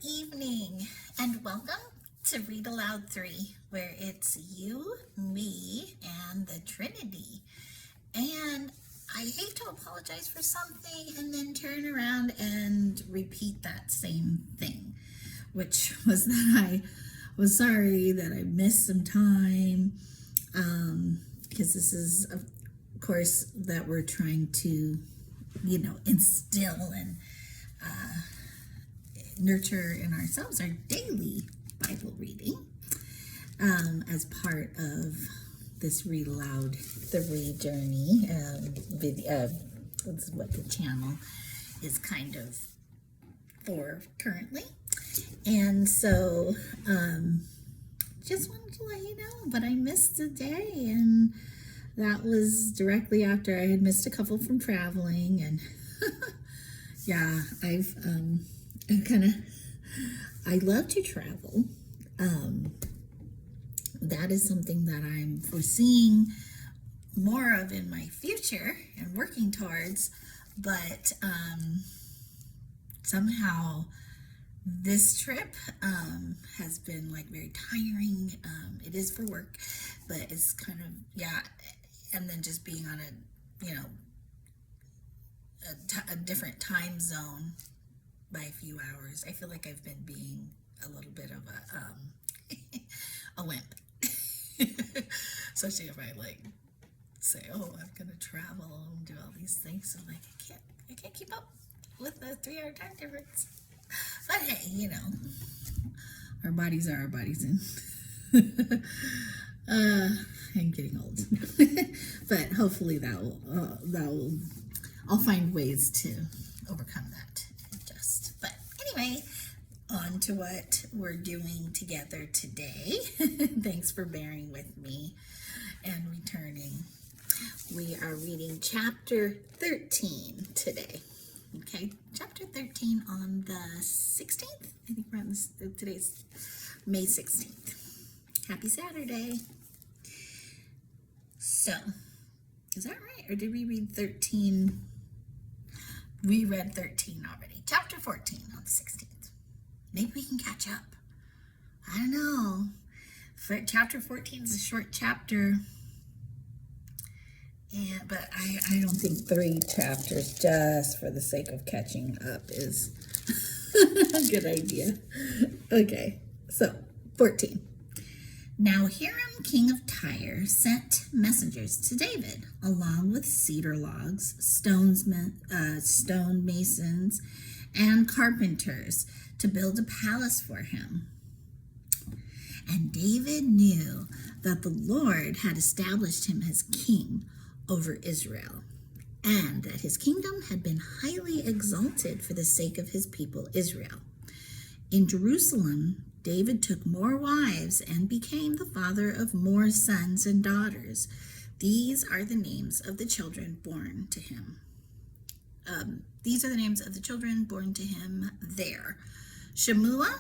evening, and welcome to Read Aloud 3, where it's you, me, and the Trinity. And I hate to apologize for something and then turn around and repeat that same thing, which was that I was sorry that I missed some time, because this is, of course, that we're trying to, instill and nurture in ourselves our daily Bible reading as part of this Read Aloud 3 journey. That's what the channel is kind of for currently. And so just wanted to let you know, but I missed a day, and that was directly after I had missed a couple from traveling. And yeah, I love to travel. That is something that I'm foreseeing more of in my future and working towards, but somehow this trip has been like very tiring. It is for work, but it's kind of, and then just being on a different time zone by a few hours. I feel like I've been being a little bit of a wimp. Especially if I say, oh, I'm gonna travel and do all these things. I'm like, I can't keep up with the 3-hour time difference. But hey, our bodies are our bodies, and I'm getting old. But hopefully that will I'll find ways to overcome that and adjust. But anyway, on to what we're doing together today. Thanks for bearing with me and returning. We are reading chapter 13 today. Okay, chapter 13 on the 16th. I think we're on today's May 16th. Happy Saturday. So, is that right? Or did we read 13? We read 13 already. Chapter 14 on the 16th. Maybe we can catch up. I don't know. Chapter 14 is a short chapter. But I don't think 3 chapters just for the sake of catching up is a good idea. Okay, so 14. Now Hiram, king of Tyre, sent messengers to David, along with cedar logs, stone masons, and carpenters, to build a palace for him. And David knew that the Lord had established him as king over Israel, and that his kingdom had been highly exalted for the sake of his people Israel. In Jerusalem, David took more wives and became the father of more sons and daughters. These are the names of the children born to him. There: Shemua,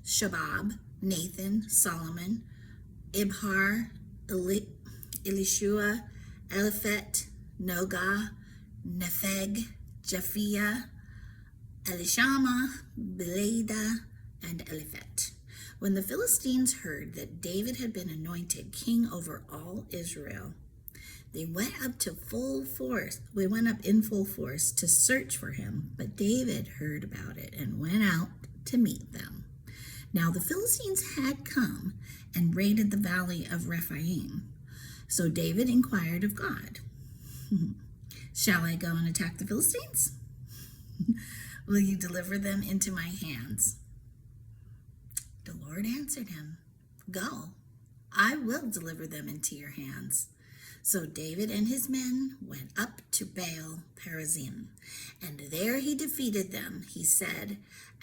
Shabab, Nathan, Solomon, Ibhar, Elishua, Eliphet, Nogah, Nepheg, Japhia, Elishama, Belada, and Eliphet. When the Philistines heard that David had been anointed king over all Israel, they went up in full force to search for him, but David heard about it and went out to meet them. Now the Philistines had come and raided the valley of Rephaim. So David inquired of God, shall I go and attack the Philistines? Will you deliver them into my hands? The Lord answered him, go, I will deliver them into your hands. So David and his men went up to Baal Perazim, and there he defeated them. He said,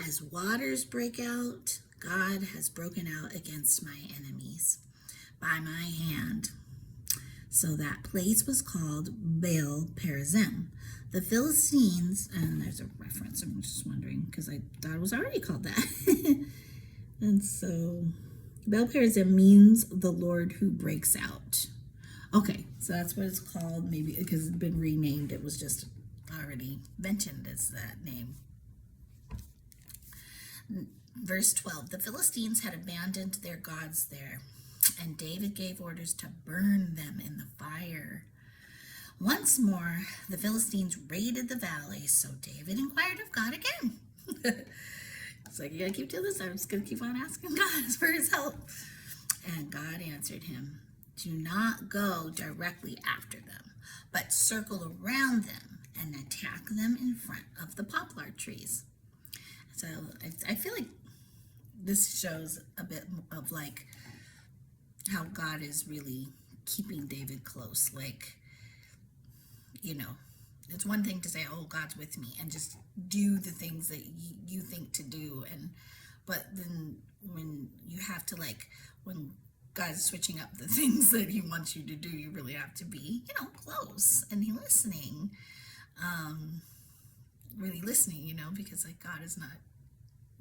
as waters break out, God has broken out against my enemies by my hand. So that place was called Baal Perazim. The Philistines, and there's a reference, I'm just wondering, because I thought it was already called that. And so Baal Perazim means the Lord who breaks out. Okay, so that's what it's called, maybe because it's been renamed. It was just already mentioned as that name. Verse 12, the Philistines had abandoned their gods there, and David gave orders to burn them in the fire. Once more, the Philistines raided the valley, so David inquired of God again. It's like, you gotta keep doing this. I'm just gonna keep on asking God for his help. And God answered him, do not go directly after them, but circle around them and attack them in front of the poplar trees. So I feel like this shows a bit of like how God is really keeping David close. Like, you know, it's one thing to say, oh, God's with me, and just do the things that you think to do. But then when you have to, like, when God's switching up the things that he wants you to do, you really have to be, close and listening. Really listening, because like God is not,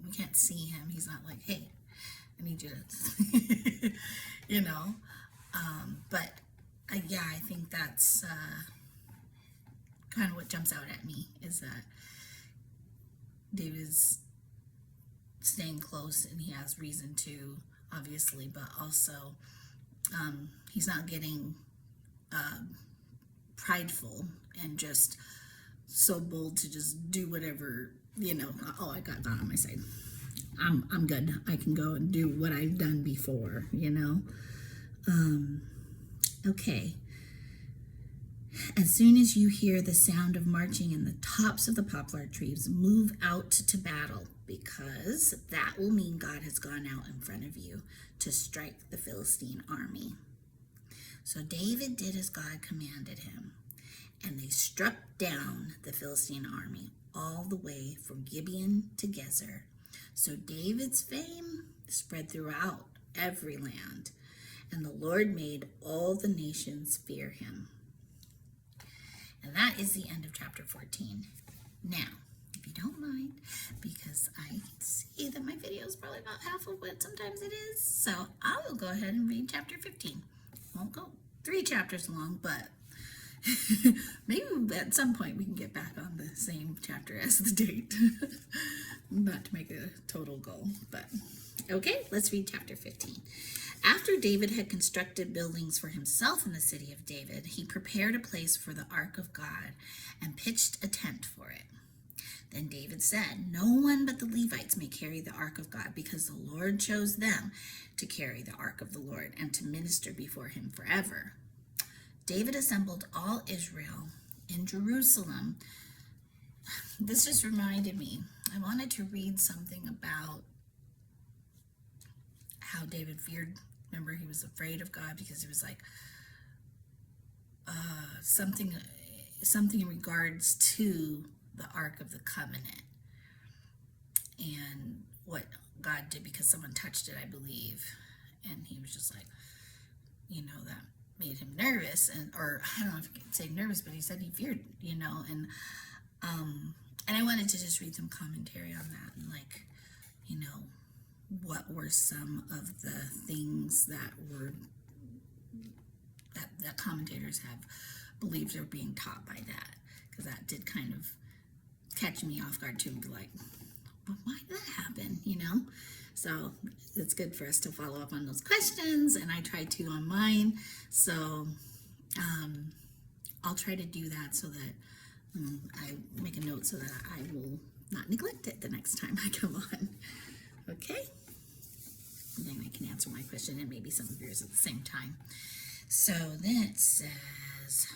we can't see him. He's not like, hey, I need you to, but yeah, I think that's kind of what jumps out at me, is that David's staying close, and he has reason to, obviously, but also he's not getting prideful and just so bold to just do whatever, oh, I got God on my side. I'm good. I can go and do what I've done before, Okay. As soon as you hear the sound of marching in the tops of the poplar trees, move out to battle, because that will mean God has gone out in front of you to strike the Philistine army. So David did as God commanded him, and they struck down the Philistine army all the way from Gibeon to Gezer. So David's fame spread throughout every land, and the Lord made all the nations fear him. And that is the end of chapter 14. Now, if you don't mind, because I see that my video is probably about half of what sometimes it is, so I will go ahead and read chapter 15. Won't go 3 chapters long, but maybe at some point we can get back on the same chapter as the date. Not to make a total goal, but okay, let's read chapter 15. After David had constructed buildings for himself in the city of David, he prepared a place for the ark of God and pitched a tent for it. Then David said, no one but the Levites may carry the ark of God, because the Lord chose them to carry the ark of the Lord and to minister before him forever. David assembled all Israel in Jerusalem. This just reminded me, I wanted to read something about how David feared. Remember, he was afraid of God because he was like something in regards to the Ark of the Covenant and what God did, because someone touched it, I believe, and he was just like, that made him nervous, or I don't know if I could say nervous, but he said he feared, and I wanted to just read some commentary on that, and like, what were some of the things that commentators have believed are being taught by that, because that did kind of catch me off guard too, and be like, but why did that happen, So it's good for us to follow up on those questions, and I try to on mine, so I'll try to do that so that I make a note so that I will not neglect it the next time I come on. Okay? And then I can answer my question and maybe some of yours at the same time. So then it says,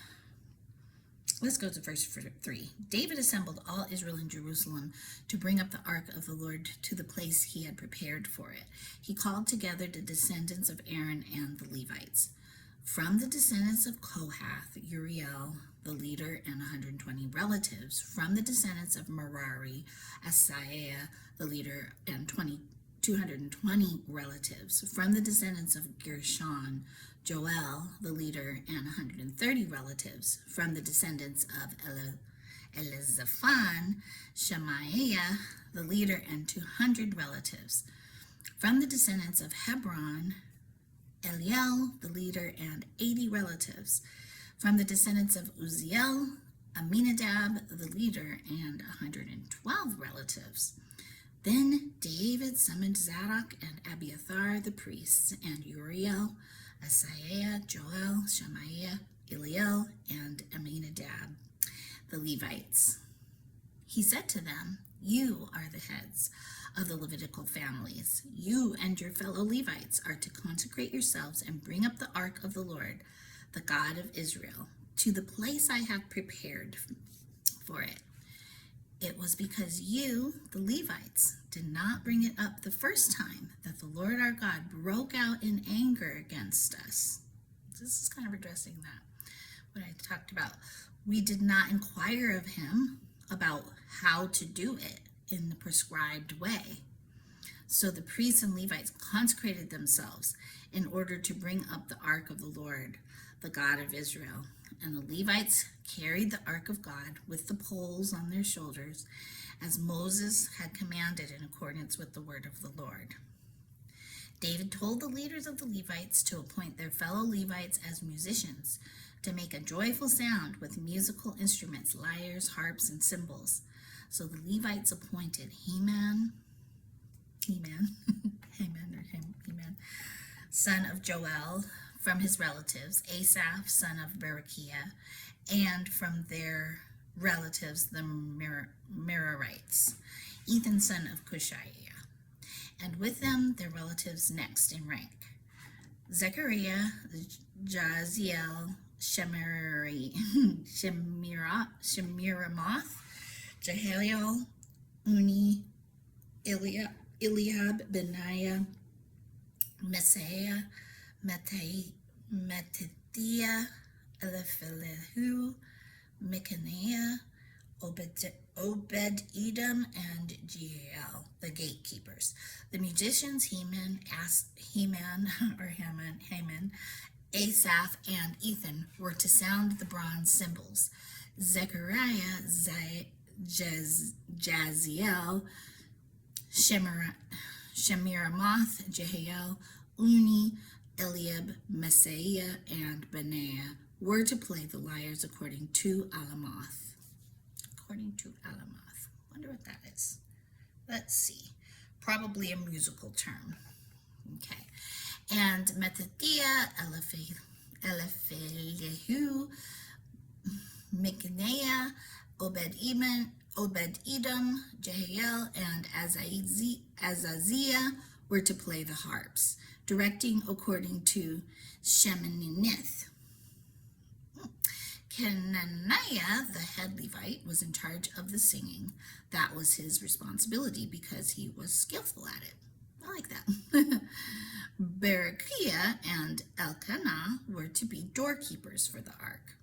let's go to verse 3. David assembled all Israel in Jerusalem to bring up the ark of the Lord to the place he had prepared for it. He called together the descendants of Aaron and the Levites. From the descendants of Kohath, Uriel, the leader, and 120 relatives. From the descendants of Merari, Asaiah, the leader, and 220 relatives. From the descendants of Gershon, Joel, the leader, and 130 relatives. From the descendants of Elizaphan, Shemaiah, the leader, and 200 relatives. From the descendants of Hebron, Eliel, the leader, and 80 relatives. From the descendants of Uzziel, Aminadab, the leader, and 112 relatives. Then David summoned Zadok and Abiathar the priests, and Uriel, Asaiah, Joel, Shemaiah, Eliel, and Aminadab, the Levites. He said to them, "You are the heads of the Levitical families. You and your fellow Levites are to consecrate yourselves and bring up the ark of the Lord, the God of Israel, to the place I have prepared for it. It was because you, the Levites, did not bring it up the first time that the Lord our God broke out in anger against us." This is kind of addressing that, what I talked about. "We did not inquire of him about how to do it in the prescribed way." So the priests and Levites consecrated themselves in order to bring up the ark of the Lord, the God of Israel. And the Levites carried the ark of God with the poles on their shoulders, as Moses had commanded in accordance with the word of the Lord. David told the leaders of the Levites to appoint their fellow Levites as musicians, to make a joyful sound with musical instruments, lyres, harps, and cymbals. So the Levites appointed Heman, son of Joel, from his relatives, Asaph, son of Berechiah, and from their relatives, the Merarites, Ethan, son of Cushiah, and with them their relatives next in rank: Zechariah, Jaziel, Shemiramoth, Jehiel, Uni, Eliab, Benaiah, Messiah, Mattithiah, Eliphelehu, Micaiah, Obed-Edom, and Jeiel, the gatekeepers. The musicians Heman, Asaph, and Ethan were to sound the bronze cymbals. Zechariah, Jaziel, Shemiramoth, Jehiel, Uni, Eliab, Messiah, and Benaiah were to play the lyres according to Alamoth. Wonder what that is. Let's see. Probably a musical term. Okay. And Mattithiah, Eliphelehu, Micaiah, Obed-Edom, Jehiel, and Azaziah were to play the harps, directing according to Sheminith. Kenaniah, the head Levite, was in charge of the singing. That was his responsibility because he was skillful at it. I like that. Berechiah and Elkanah were to be doorkeepers for the ark.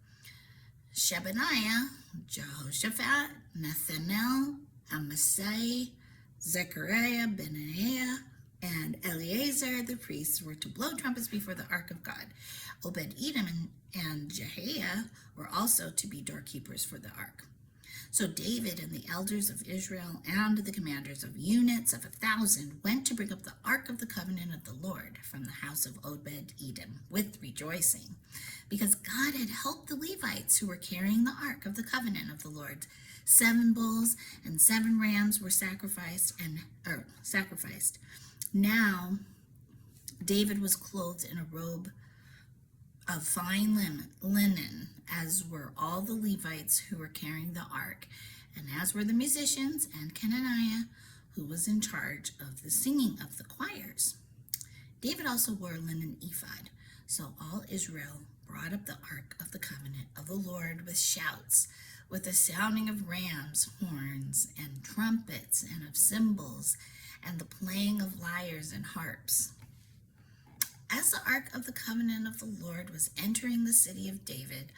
Shebaniah, Jehoshaphat, Nethanel, Amasai, Zechariah, Benaiah, and Eleazar the priests were to blow trumpets before the ark of God. Obed-Edom and Jehiel were also to be doorkeepers for the ark. So David and the elders of Israel and the commanders of units of 1,000 went to bring up the ark of the covenant of the Lord from the house of Obed-Edom with rejoicing, because God had helped the Levites who were carrying the ark of the covenant of the Lord. 7 bulls and 7 rams were sacrificed. Now David was clothed in a robe of fine linen, as were all the Levites who were carrying the ark, and as were the musicians and Kenaniah, who was in charge of the singing of the choirs. David also wore a linen ephod. So all Israel brought up the ark of the covenant of the Lord with shouts, with the sounding of rams' horns and trumpets and of cymbals, and the playing of lyres and harps. As the ark of the covenant of the Lord was entering the city of David,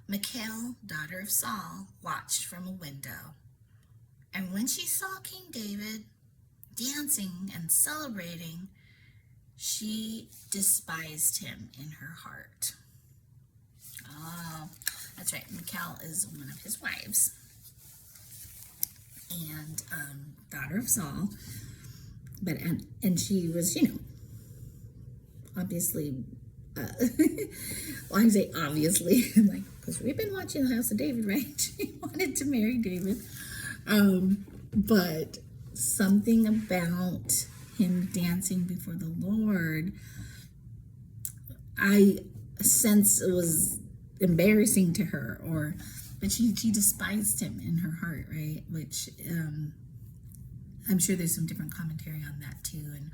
Michal, daughter of Saul, watched from a window. And when she saw King David dancing and celebrating, she despised him in her heart. Oh, that's right. Michal is one of his wives and daughter of Saul. And she was, obviously, well, I say obviously, like, because we've been watching the House of David, right? She wanted to marry David. But something about him dancing before the Lord, I sense it was embarrassing to her, but she despised him in her heart, right? Which I'm sure there's some different commentary on that too, and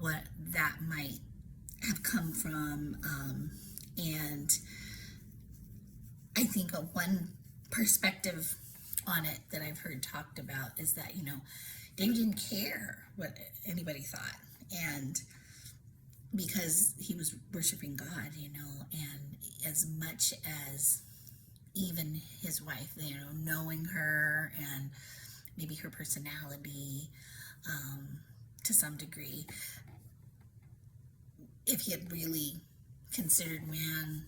what that might have come from. And I think one perspective on it that I've heard talked about is that, David didn't care what anybody thought. And because he was worshiping God, and as much as even his wife, knowing her and maybe her personality to some degree, if he had really considered man,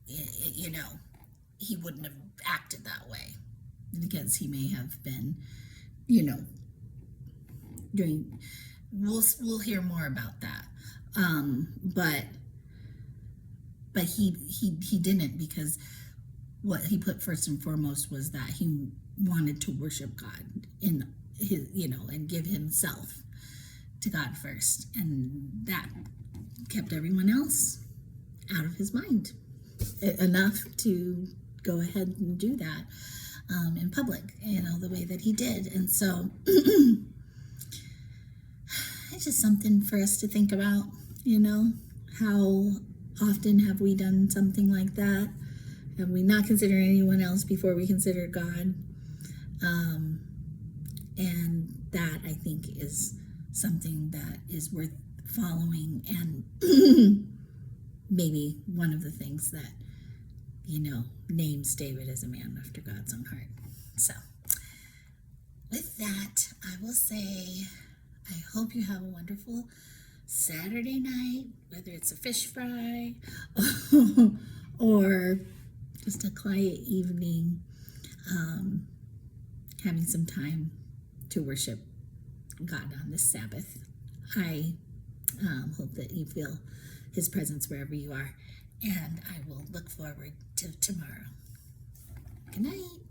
he wouldn't have acted that way, because he may have been, doing. We'll hear more about that, but he didn't, because what he put first and foremost was that he wanted to worship God in his, and give himself to God first, and that kept everyone else out of his mind enough to go ahead and do that in public, the way that he did. And so it's just something for us to think about, how often have we done something like that? Have we not considered anyone else before we consider God? And that, I think, is something that is worth following, and maybe one of the things that, names David as a man after God's own heart. So with that, I will say, I hope you have a wonderful Saturday night, whether it's a fish fry or just a quiet evening, having some time to worship God on this Sabbath. I hope that you feel his presence wherever you are, and I will look forward to tomorrow. Good night.